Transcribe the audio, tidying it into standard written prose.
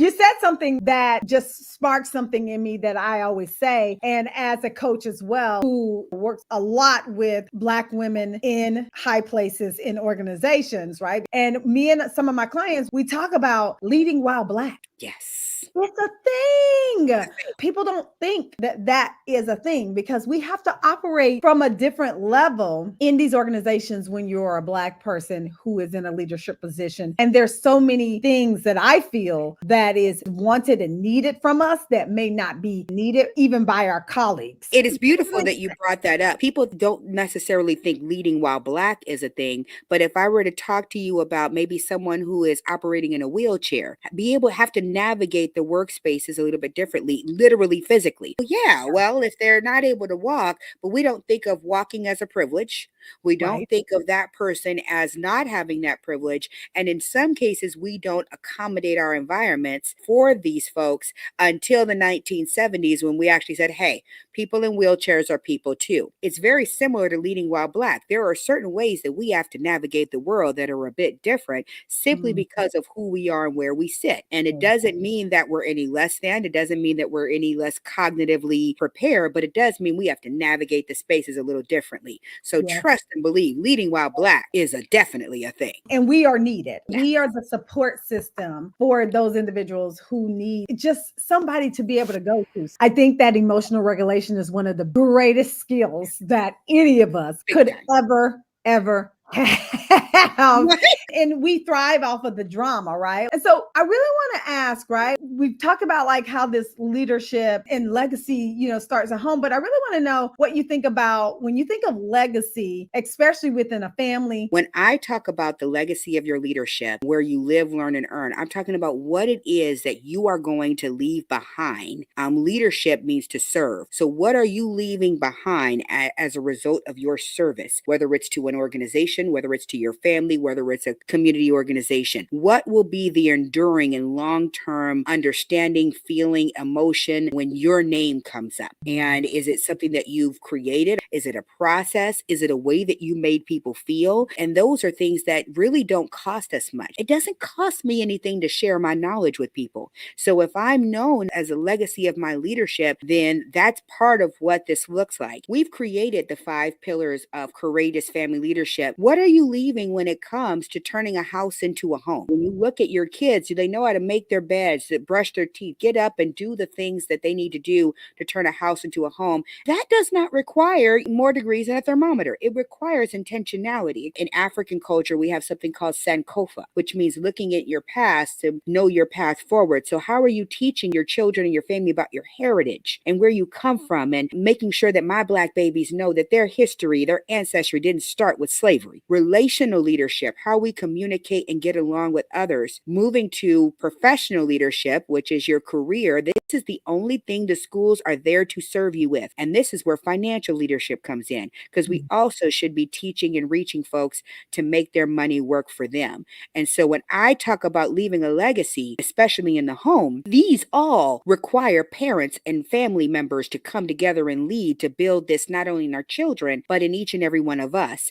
You said something that just sparked something in me that I always say. And as a coach as well, who works a lot with Black women in high places in organizations, right? And me and some of my clients, we talk about leading while Black. Yes. It's a thing. People don't think that that is a thing because we have to operate from a different level in these organizations when you're a Black person who is in a leadership position. And there's so many things that I feel that is wanted and needed from us that may not be needed even by our colleagues. It is beautiful that you brought that up. People don't necessarily think leading while Black is a thing, but if I were to talk to you about maybe someone who is operating in a wheelchair, be able to have to navigate the workspaces a little bit differently, literally, physically. Yeah, well, if they're not able to walk, but we don't think of walking as a privilege. We don't Right. think of that person as not having that privilege. And in some cases, we don't accommodate our environments for these folks until the 1970s when we actually said, hey, people in wheelchairs are people too. It's very similar to leading while Black. There are certain ways that we have to navigate the world that are a bit different simply because of who we are and where we sit. And it doesn't mean that we're any less than, it doesn't mean that we're any less cognitively prepared, but it does mean we have to navigate the spaces a little differently. So Yes. trust and believe leading while Black is definitely a thing. And we are needed. Yeah. We are the support system for those individuals who need just somebody to be able to go to. I think that emotional regulation is one of the greatest skills that any of us Big could time. ever have. And we thrive off of the drama, right? And so I really want to ask, right? We've talked about like how this leadership and legacy, starts at home, but I really want to know what you think about when you think of legacy, especially within a family. When I talk about the legacy of your leadership, where you live, learn, and earn, I'm talking about what it is that you are going to leave behind. Leadership means to serve. So what are you leaving behind as a result of your service, whether it's to an organization, whether it's to your family, whether it's a community organization? What will be the enduring and long-term understanding, feeling, emotion when your name comes up? And is it something that you've created? Is it a process? Is it a way that you made people feel? And those are things that really don't cost us much. It doesn't cost me anything to share my knowledge with people. So if I'm known as a legacy of my leadership, then that's part of what this looks like. We've created the 5 pillars of courageous family leadership. What are you leaving when it comes to turning a house into a home? When you look at your kids, do they know how to make their beds, to brush their teeth, get up and do the things that they need to do to turn a house into a home? That does not require more degrees than a thermometer. It requires intentionality. In African culture, we have something called Sankofa, which means looking at your past to know your path forward. So how are you teaching your children and your family about your heritage and where you come from, and making sure that my Black babies know that their history, their ancestry didn't start with slavery? Relational leadership, how we communicate and get along with others. Moving to professional leadership, which is your career. This is the only thing the schools are there to serve you with. And this is where financial leadership comes in, because we also should be teaching and reaching folks to make their money work for them. And so when I talk about leaving a legacy, especially in the home, these all require parents and family members to come together and lead to build this not only in our children, but in each and every one of us.